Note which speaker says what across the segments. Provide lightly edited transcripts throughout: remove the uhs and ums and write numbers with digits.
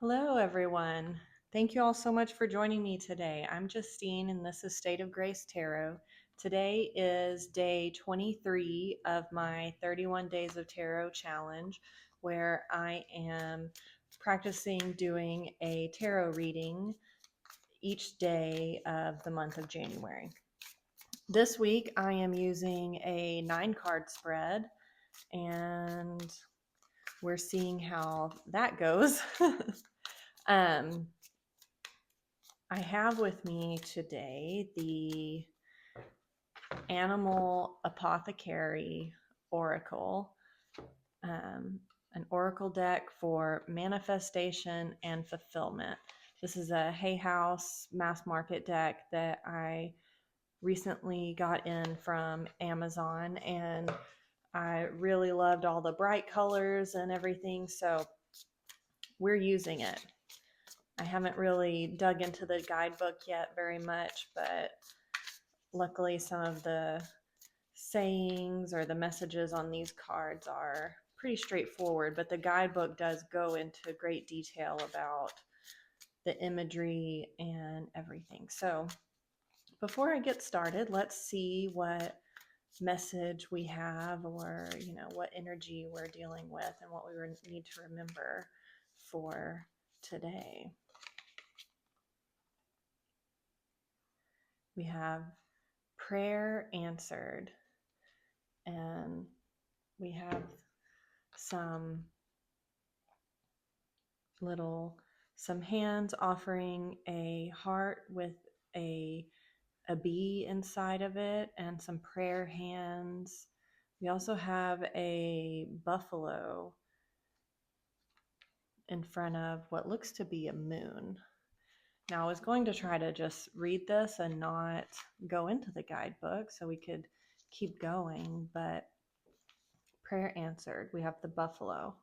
Speaker 1: Hello, everyone. Thank you all so much for joining me today. I'm Justine, and this is State of Grace Tarot. Today is day 23 of my 31 Days of Tarot challenge, where I am practicing doing a tarot reading each day of the month of January. This week, I am using a 9-card spread, and we're seeing how that goes. I have with me today the Animal Apothecary Oracle, an oracle deck for manifestation and fulfillment. This is a Hay House mass market deck that I recently got in from Amazon, and I really loved all the bright colors and everything, so we're using it. I haven't really dug into the guidebook yet very much, but luckily some of the sayings or the messages on these cards are pretty straightforward, but the guidebook does go into great detail about the imagery and everything. So before I get started, let's see what message we have, or what energy we're dealing with and what we need to remember for today. We have prayer answered, and we have some hands offering a heart with a bee inside of it, and some prayer hands. We also have a buffalo in front of what looks to be a moon. Now, I was going to try to just read this and not go into the guidebook so we could keep going, but prayer answered. We have the buffalo.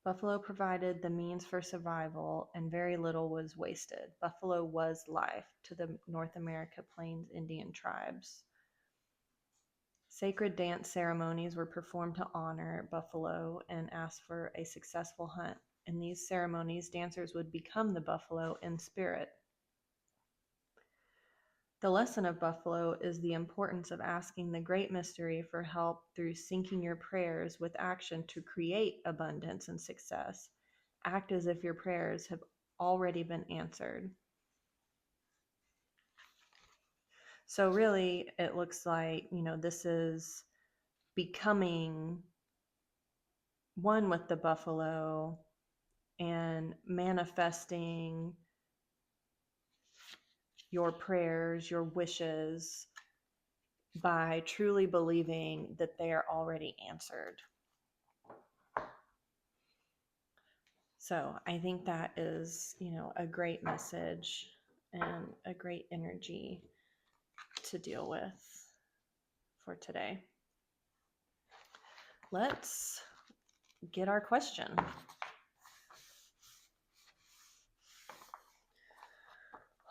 Speaker 1: Buffalo provided the means for survival, and very little was wasted. Buffalo was life to the North America Plains Indian tribes. Sacred dance ceremonies were performed to honor buffalo and ask for a successful hunt. In these ceremonies, dancers would become the buffalo in spirit. The lesson of buffalo is the importance of asking the great mystery for help through syncing your prayers with action to create abundance and success. Act as if your prayers have already been answered. So really, it looks like, this is becoming one with the buffalo and manifesting your prayers, your wishes, by truly believing that they are already answered. So I think that is, a great message and a great energy to deal with for today. Let's get our question.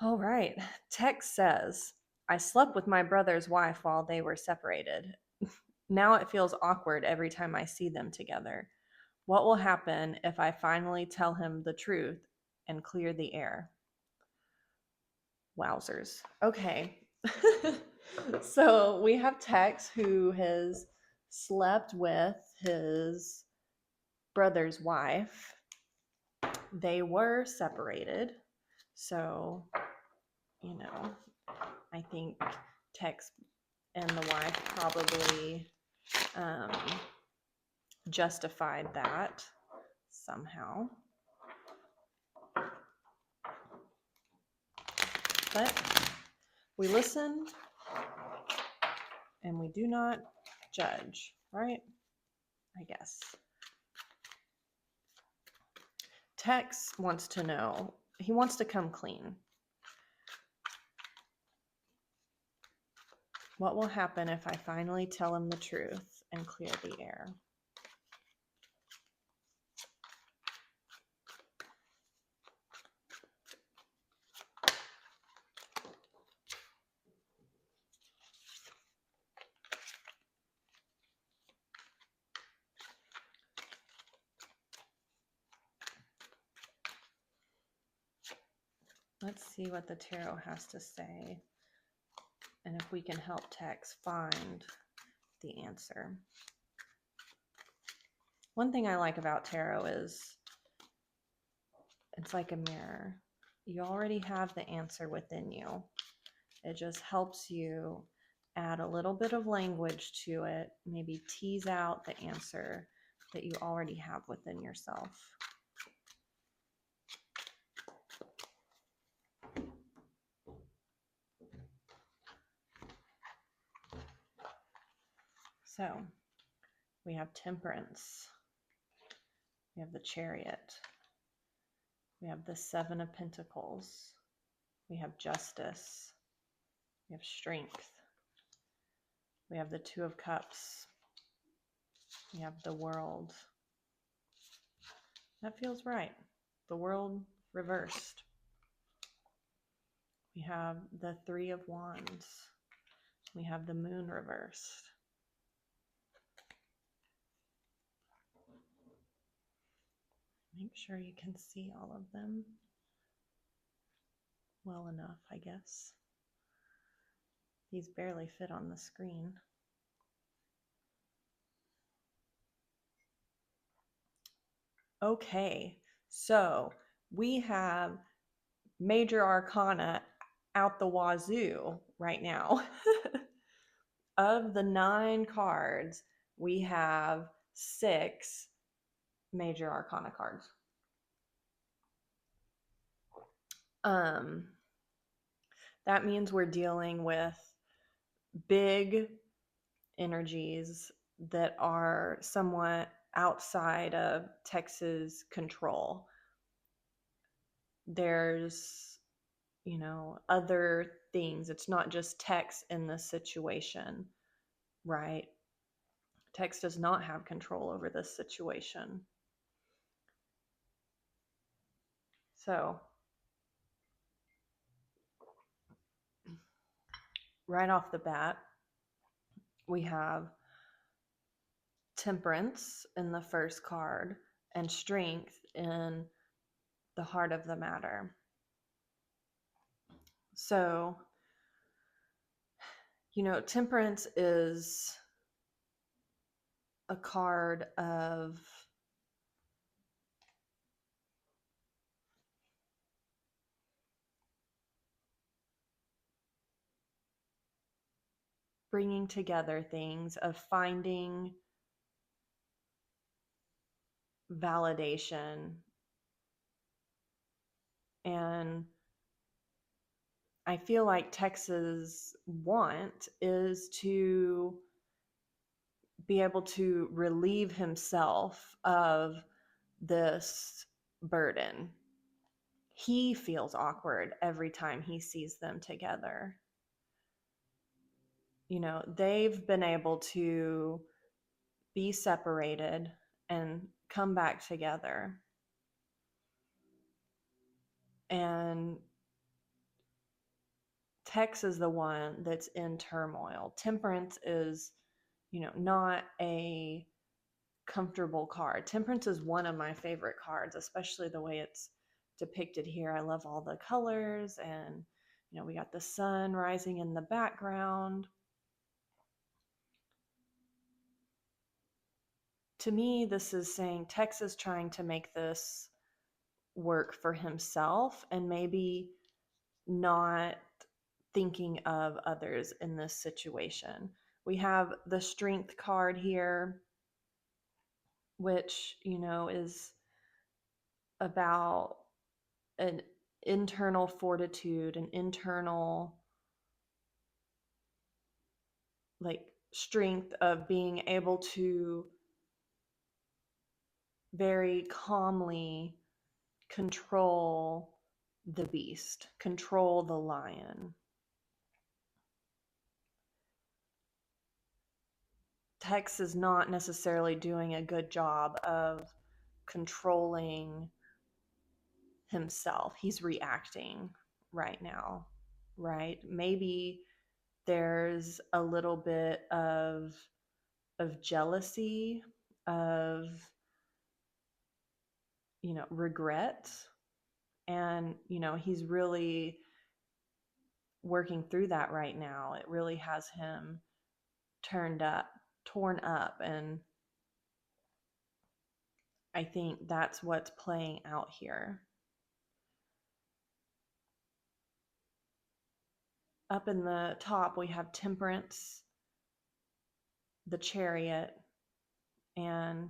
Speaker 1: All right. Text says, I slept with my brother's wife while they were separated. Now it feels awkward every time I see them together. What will happen if I finally tell him the truth and clear the air? Wowzers. Okay. So we have Tex, who has slept with his brother's wife. They were separated. So, I think Tex and the wife probably justified that somehow. But we listen and we do not judge, right? I guess. Tex wants to know, he wants to come clean. What will happen if I finally tell him the truth and clear the air? Let's see what the tarot has to say, and if we can help Tex find the answer. One thing I like about tarot is it's like a mirror. You already have the answer within you. It just helps you add a little bit of language to it, maybe tease out the answer that you already have within yourself. So we have Temperance. We have the Chariot. We have the Seven of Pentacles. We have Justice. We have Strength. We have the Two of Cups. We have the World. That feels right. The World reversed. We have the Three of Wands. We have the Moon reversed. Make sure you can see all of them well enough, I guess. These barely fit on the screen. Okay, so we have major arcana out the wazoo right now. Of the 9 cards, we have 6 major arcana cards. That means we're dealing with big energies that are somewhat outside of Tex's control. There's, other things. It's not just Tex in this situation, right? Tex does not have control over this situation. So, right off the bat, we have Temperance in the first card and Strength in the heart of the matter. So, Temperance is a card of bringing together things, of finding validation. And I feel like Tex's want is to be able to relieve himself of this burden. He feels awkward every time he sees them together. They've been able to be separated and come back together. And Tex is the one that's in turmoil. Temperance is, not a comfortable card. Temperance is one of my favorite cards, especially the way it's depicted here. I love all the colors, and we got the sun rising in the background. To me, this is saying Tex is trying to make this work for himself and maybe not thinking of others in this situation. We have the Strength card here, which, is about an internal fortitude, an internal strength of being able to very calmly control the beast, control the lion. Tex is not necessarily doing a good job of controlling himself. He's reacting right now, right? Maybe there's a little bit of jealousy, of regret, And, he's really working through that right now. It really has him torn up. And I think that's what's playing out here. Up in the top, we have Temperance, the Chariot, and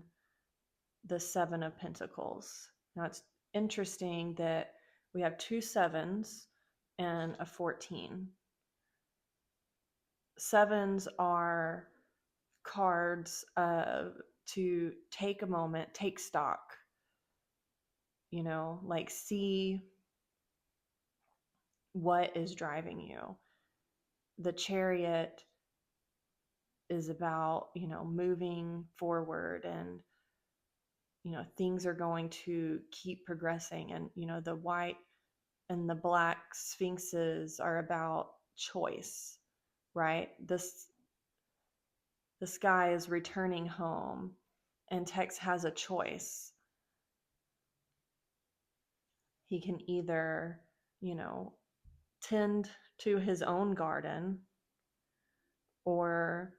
Speaker 1: the Seven of Pentacles. Now it's interesting that we have 2 sevens and a 14. Sevens are cards to take a moment, take stock, like see what is driving you. The Chariot is about, moving forward, and, things are going to keep progressing. And, the white and the black sphinxes are about choice, right? This guy is returning home, and Tex has a choice. He can either, tend to his own garden, or,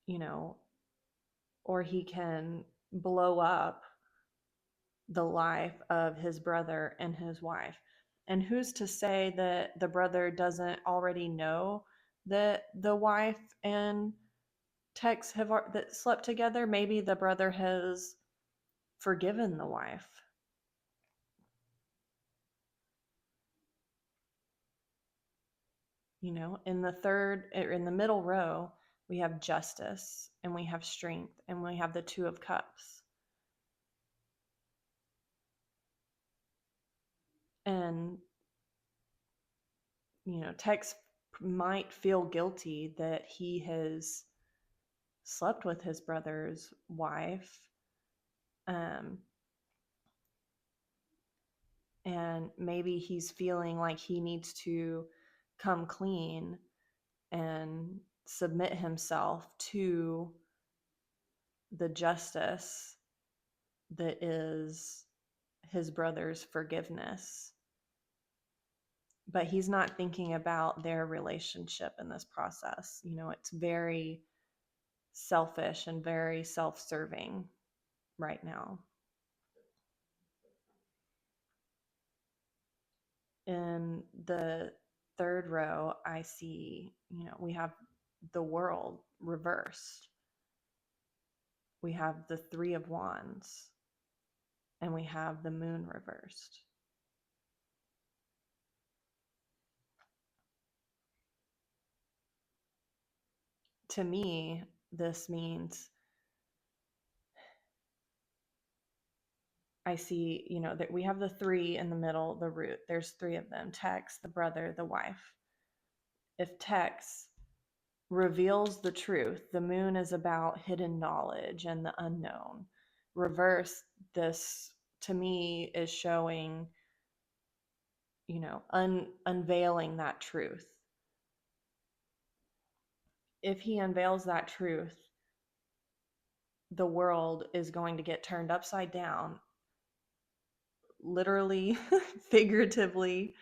Speaker 1: you know, or he can blow up the life of his brother and his wife. And who's to say that the brother doesn't already know that the wife and Tex have that slept together? Maybe the brother has forgiven the wife. In the middle row, we have Justice, and we have Strength, and we have the Two of Cups. And, Tex might feel guilty that he has slept with his brother's wife. And maybe he's feeling like he needs to come clean and submit himself to the justice that is his brother's forgiveness. But he's not thinking about their relationship in this process. It's very selfish and very self-serving right now. In the third row, I see, we have the World reversed. We have the Three of Wands, and we have the Moon reversed. To me, this means I see, that we have the 3 in the middle, the root. There's 3 of them: Tex, the brother, the wife. If Tex reveals the truth, the moon is about hidden knowledge and the unknown. Reverse, this to me is showing, unveiling that truth. If he unveils that truth, the world is going to get turned upside down, literally, figuratively,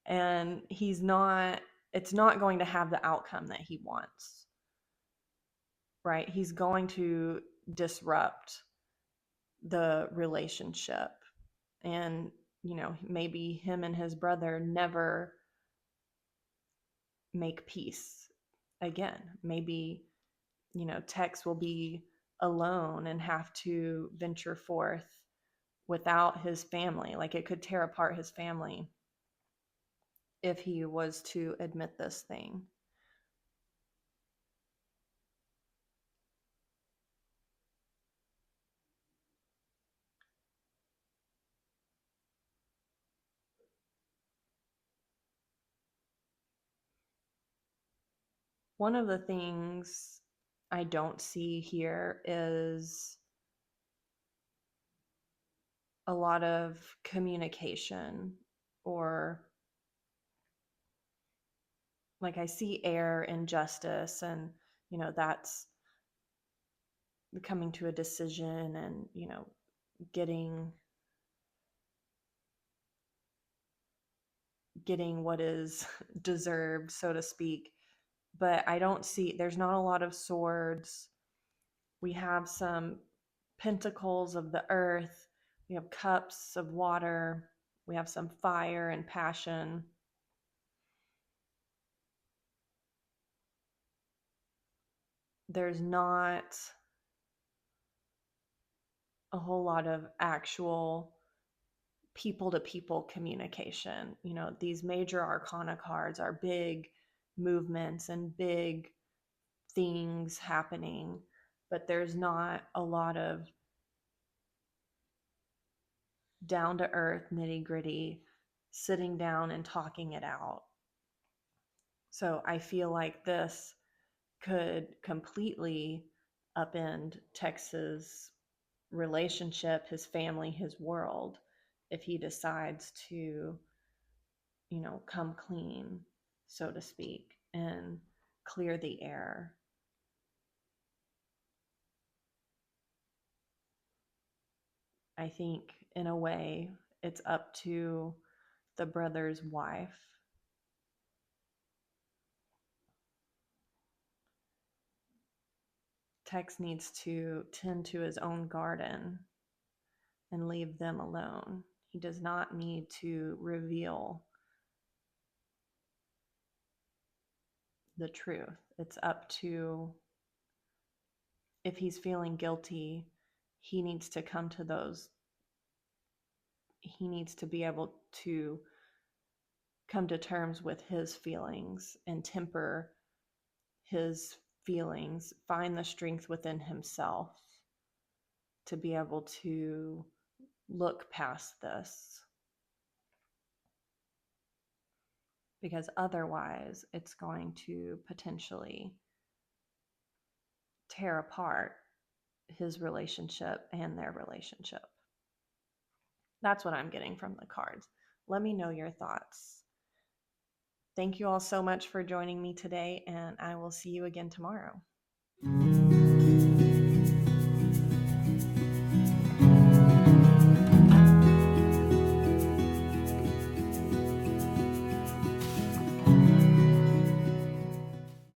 Speaker 1: and it's not going to have the outcome that he wants, right? He's going to disrupt the relationship, and maybe him and his brother never make peace again. Maybe Tex will be alone and have to venture forth without his family. Like, it could tear apart his family if he was to admit this thing. One of the things I don't see here is a lot of communication, or like I see air and justice, and that's coming to a decision, and getting getting what is deserved, so to speak. But I don't see, there's not a lot of swords. We have some pentacles of the earth. We have cups of water. We have some fire and passion. There's not a whole lot of actual people to people communication. You know, these major arcana cards are big movements and big things happening, but there's not a lot of down to earth, nitty gritty, sitting down and talking it out. So I feel like this could completely upend Tex's relationship, his family, his world, if he decides to, come clean, so to speak, and clear the air. I think, in a way, it's up to the brother's wife. Tex needs to tend to his own garden and leave them alone. He does not need to reveal the truth. It's up to, if he's feeling guilty, he needs to come to those, he needs to be able to come to terms with his feelings and temper his feelings, find the strength within himself to be able to look past this. Because otherwise, it's going to potentially tear apart his relationship and their relationship. That's what I'm getting from the cards. Let me know your thoughts. Thank you all so much for joining me today, and I will see you again tomorrow.